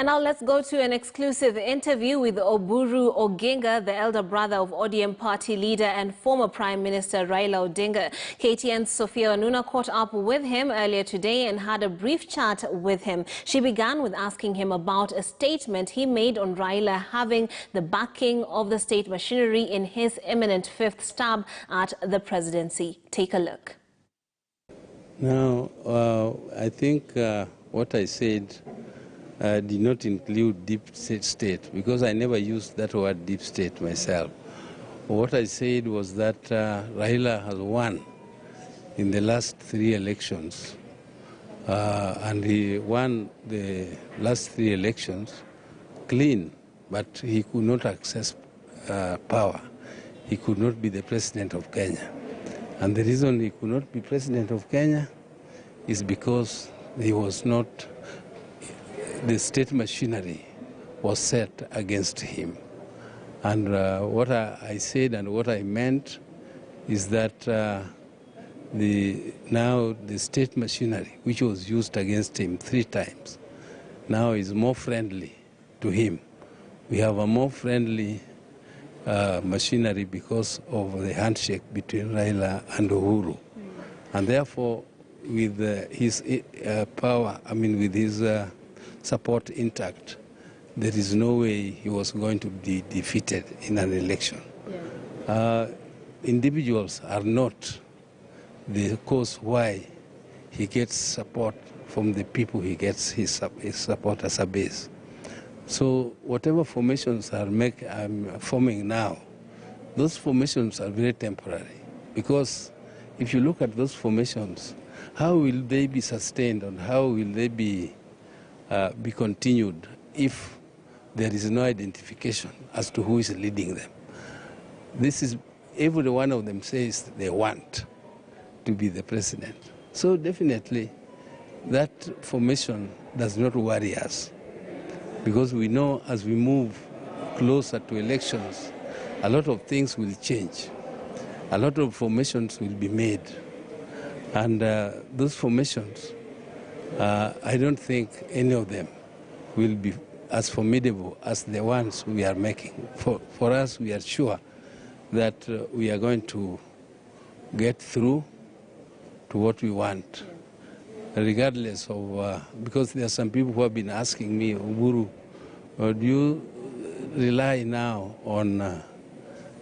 And now let's go to an exclusive interview with Oburu Oginga, the elder brother of ODM party leader and former Prime Minister Raila Odinga. KTN's Sophia Wanuna caught up with him earlier today and had a brief chat with him. She began with asking him about a statement he made on Raila having the backing of the state machinery in his imminent fifth stab at the presidency. Take a look. Now, I think what I said did not include deep state, because I never used that word deep state myself. What I said was that Raila has won in the last 3 elections, and he won the last 3 elections clean, but he could not access power. He could not be the president of Kenya. And the reason he could not be president of Kenya is because he was not, the state machinery was set against him. And what I said and what I meant is that now the state machinery, which was used against him 3 times, now is more friendly to him. We have a more friendly machinery because of the handshake between Raila and Uhuru. And therefore, with his power, with his support intact, there is no way he was going to be defeated in an election. Yeah. Individuals are not the cause why he gets support from the people he gets his support as a base. So whatever formations are forming now, those formations are very temporary, because if you look at those formations, how will they be sustained and how will they be continued if there is no identification as to who is leading them? This is, every one of them says they want to be the president. So definitely that formation does not worry us, because we know as we move closer to elections, a lot of things will change. A lot of formations will be made. And those formations, I don't think any of them will be as formidable as the ones we are making. For us, we are sure that we are going to get through to what we want, regardless of, because there are some people who have been asking me, Oburu, do you rely now on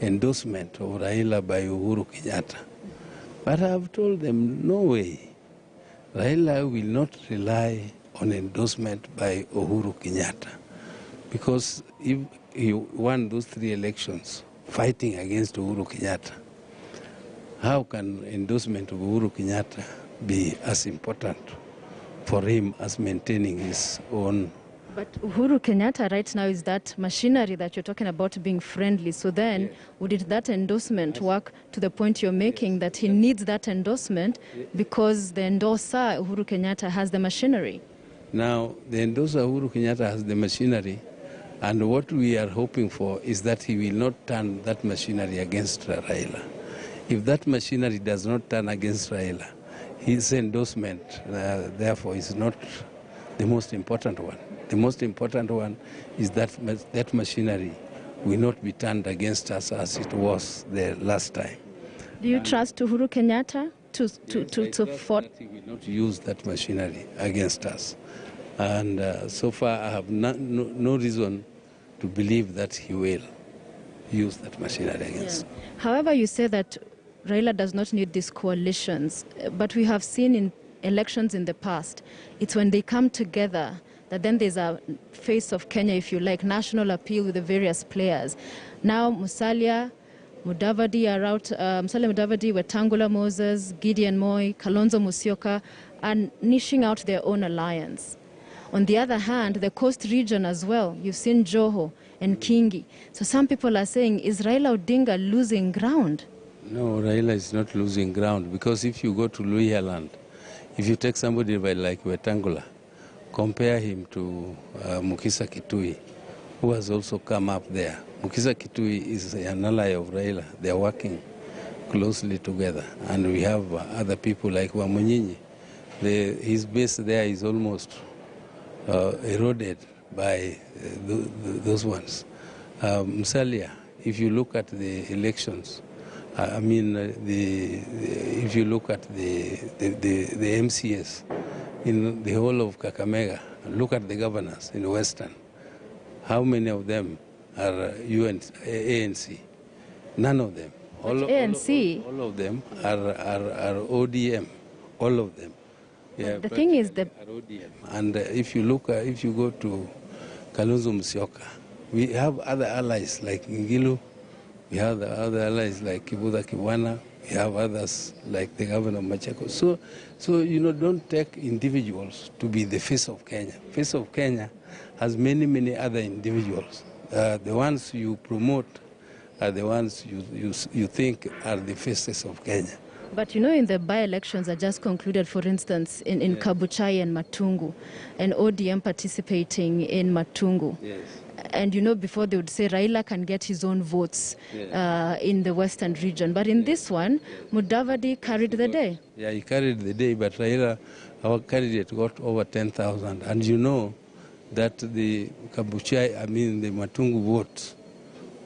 endorsement of Raila by Uhuru Kenyatta? But I have told them, no way. Raila will not rely on endorsement by Uhuru Kenyatta, because if he won those 3 elections fighting against Uhuru Kenyatta, how can endorsement of Uhuru Kenyatta be as important for him as maintaining his own? But Uhuru Kenyatta right now is that machinery that you're talking about being friendly. So then, yes, would that endorsement work to the point you're making, that he needs that endorsement because the endorser, Uhuru Kenyatta, has the machinery? Now, the endorser, Uhuru Kenyatta, has the machinery, and what we are hoping for is that he will not turn that machinery against Raila. If that machinery does not turn against Raila, his endorsement, therefore, is not the most important one. The most important one is that that machinery will not be turned against us as it was the last time. Do you trust Uhuru Kenyatta to fight? He will not use that machinery against us. And so far, I have no reason to believe that he will use that machinery against us. However, you say that Raila does not need these coalitions, but we have seen in elections in the past, it's when they come together that then there's a face of Kenya, if you like, national appeal with the various players. Now Musalia Mudavadi are out, Musalia Mudavadi, Wetangula Moses, Gideon Moi, Kalonzo Musyoka are niching out their own alliance. On the other hand, the coast region as well, you've seen Joho and Kingi. So some people are saying, is Raila Odinga losing ground? No, Raila is not losing ground, because if you go to Luhya land, if you take somebody like Wetangula, compare him to Mukisa Kitui, who has also come up there. Mukisa Kitui is an ally of Raila. They are working closely together. And we have other people like Wamunyinyi. His base there is almost eroded by those ones. Musalia, if you look at the elections, if you look at the MCS in the whole of Kakamega, look at the governors in the Western, how many of them are ANC? None of them. All of them are ODM. All of them. Yeah, the thing is that ODM. And if you look, if you go to Kalonzo Musyoka, we have other allies like Ngilu. We have the other allies like Kibuda Kiwana. We have others like the governor of Machako. So don't take individuals to be the face of Kenya. Face of Kenya has many, many other individuals. The ones you promote are the ones you think are the faces of Kenya. But in the by-elections that just concluded, for instance, in Kabuchai and Matungu, and ODM participating in Matungu. Yes. And before they would say Raila can get his own votes in the Western region. But in this one, Mudavadi carried the day. Yeah, he carried the day, but Raila, our candidate, got over 10,000. And you know that the Kabuchai, the Matungu votes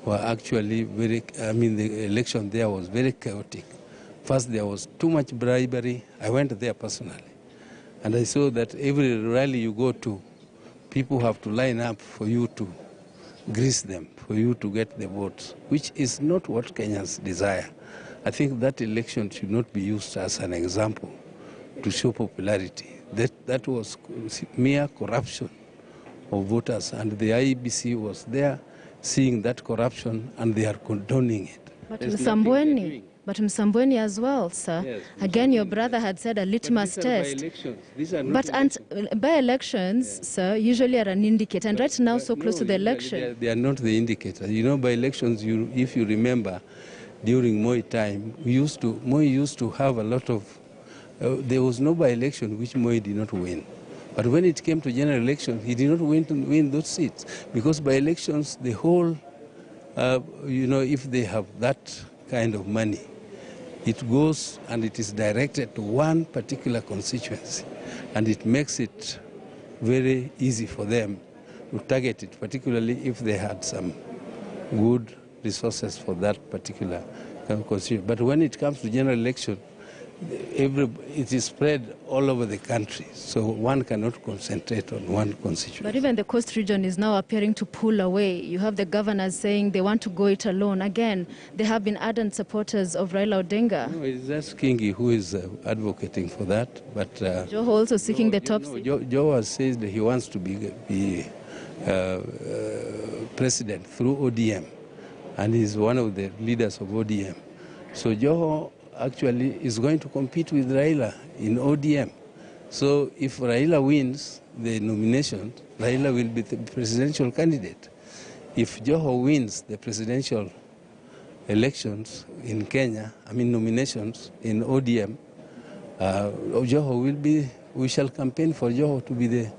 were actually very, the election there was very chaotic. First, there was too much bribery. I went there personally. And I saw that every rally you go to, people have to line up for you to grease them, for you to get the votes, which is not what Kenyans desire. I think that election should not be used as an example to show popularity. That was mere corruption of voters, and the IEBC was there seeing that corruption, and they are condoning it. But Msambweni as well, sir. Yes, again, your brother had said a litmus test. By-elections, sir, usually are an indicator, and right now so close to the election. They are not the indicator. By-elections, if you remember, during Moi time, Moi used to have a lot of, there was no by-election which Moi did not win. But when it came to general election, he did not win those seats. Because by-elections, the whole, if they have that kind of money, it goes and it is directed to one particular constituency, and it makes it very easy for them to target it, particularly if they had some good resources for that particular constituency. But when it comes to general election, it is spread all over the country, so one cannot concentrate on one constituency. But even the coast region is now appearing to pull away. You have the governors saying they want to go it alone. Again, they have been ardent supporters of Raila Odinga. No, it's just Kingi who is advocating for that. But Joho also seeking the top seat. Joho has said that he wants to be president through ODM, and he's one of the leaders of ODM. So Joho actually is going to compete with Raila in ODM. So if Raila wins the nomination, Raila will be the presidential candidate. If Joho wins the presidential elections in Kenya, nominations in ODM, Joho will be, we shall campaign for Joho to be the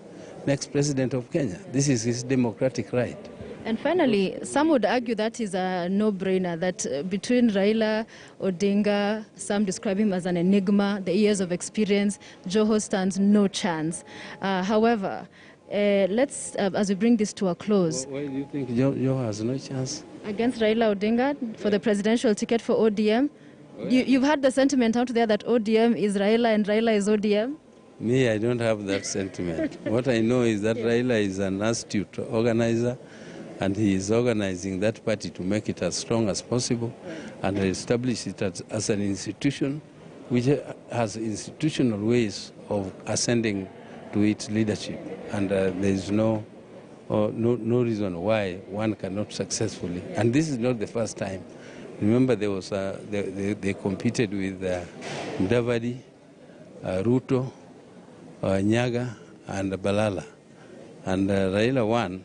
next president of Kenya. This is his democratic right. And finally, some would argue that is a no-brainer, that between Raila, Odinga, some describe him as an enigma, the years of experience, Joho stands no chance. However, let's, as we bring this to a close. Why do you think Joho has no chance? Against Raila Odinga for the presidential ticket for ODM? You've had the sentiment out there that ODM is Raila and Raila is ODM? Me, I don't have that sentiment. What I know is that Raila is an astute organizer, and he is organizing that party to make it as strong as possible and establish it as an institution which has institutional ways of ascending to its leadership. And there is no reason why one cannot successfully. And this is not the first time. Remember, there was they competed with Mudavadi, Ruto, Nyaga, and Balala. And Raila won.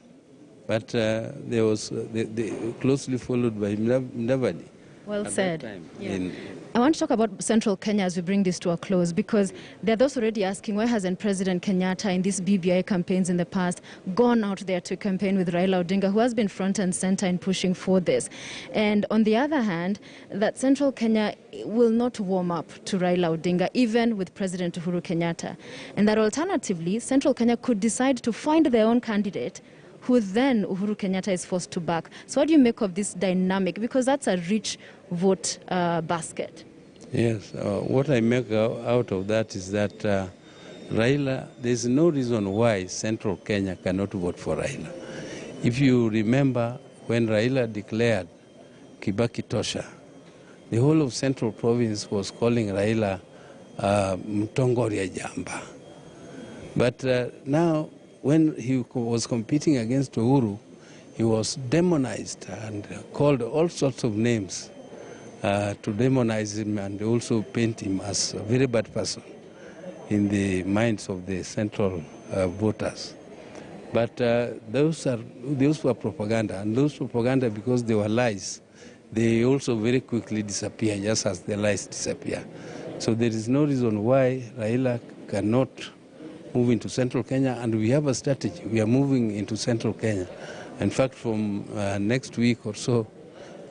But there was closely followed by Mudavadi. Well said. Yeah. I want to talk about central Kenya as we bring this to a close, because there are those already asking, why hasn't President Kenyatta in these BBI campaigns in the past gone out there to campaign with Raila Odinga, who has been front and center in pushing for this? And on the other hand, that central Kenya will not warm up to Raila Odinga, even with President Uhuru Kenyatta. And that alternatively, central Kenya could decide to find their own candidate, who then Uhuru Kenyatta is forced to back. So what do you make of this dynamic? Because that's a rich vote basket. Yes, what I make out of that is that Raila, there's no reason why central Kenya cannot vote for Raila. If you remember when Raila declared Kibaki Tosha, the whole of central province was calling Raila Mtongoria Jamba. But now, when he was competing against Uhuru, he was demonized and called all sorts of names to demonize him and also paint him as a very bad person in the minds of the central voters. But those were propaganda, and those propaganda, because they were lies, they also very quickly disappear, just as the lies disappear. So there is no reason why Raila cannot move into central Kenya, and we have a strategy. We are moving into central Kenya. In fact, from next week or so,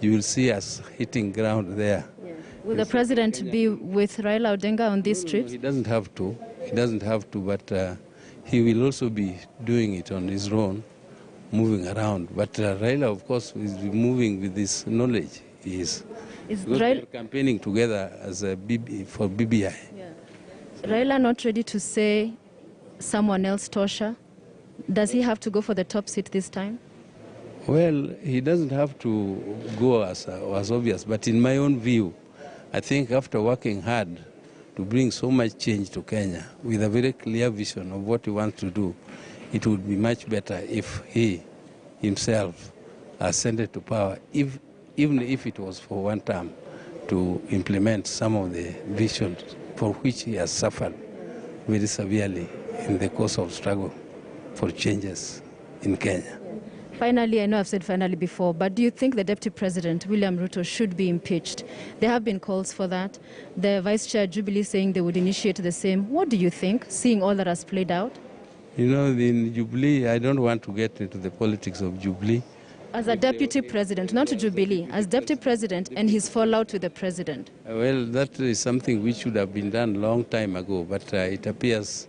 you will see us hitting ground there. Yeah. Will the president be with Raila Odinga on these trips? No, he doesn't have to. He doesn't have to, but he will also be doing it on his own, moving around. But Raila, of course, is moving with this knowledge. He is Raila campaigning together as a for BBI. Yeah. Raila not ready to say someone else, Tosha? Does he have to go for the top seat this time? Well, he doesn't have to go as obvious, but in my own view, I think after working hard to bring so much change to Kenya with a very clear vision of what he wants to do, it would be much better if he himself ascended to power, even if it was for one term, to implement some of the visions for which he has suffered very severely in the course of struggle for changes in Kenya. Finally, I know I've said finally before, but do you think the Deputy President, William Ruto, should be impeached? There have been calls for that. The Vice Chair, Jubilee, saying they would initiate the same. What do you think, seeing all that has played out? You know, in Jubilee, I don't want to get into the politics of Jubilee. As a Deputy President, not to Jubilee, as Deputy President and his fallout with the President. Well, that is something which should have been done a long time ago, but it appears,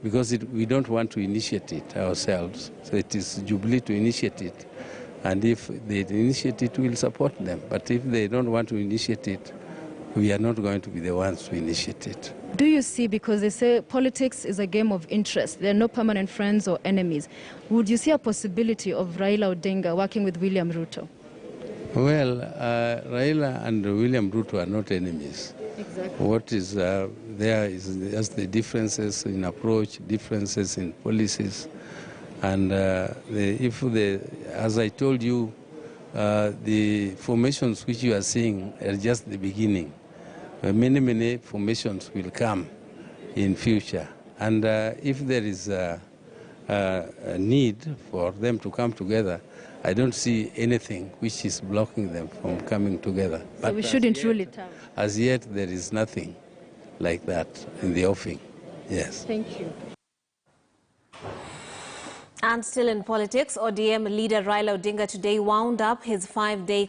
because we don't want to initiate it ourselves, so it is Jubilee to initiate it. And if they initiate it, we'll support them. But if they don't want to initiate it, we are not going to be the ones to initiate it. Do you see, because they say politics is a game of interest, there are no permanent friends or enemies, would you see a possibility of Raila Odinga working with William Ruto? Well, Raila and William Ruto are not enemies. Exactly. What is there is just the differences in approach, differences in policies. And as I told you, the formations which you are seeing are just the beginning. Many formations will come in future. And if there is a need for them to come together, I don't see anything which is blocking them from coming together. So but we shouldn't rule it out. As yet, there is nothing like that in the offing. Yes. Thank you. And still in politics, ODM leader Raila Odinga today wound up his 5-day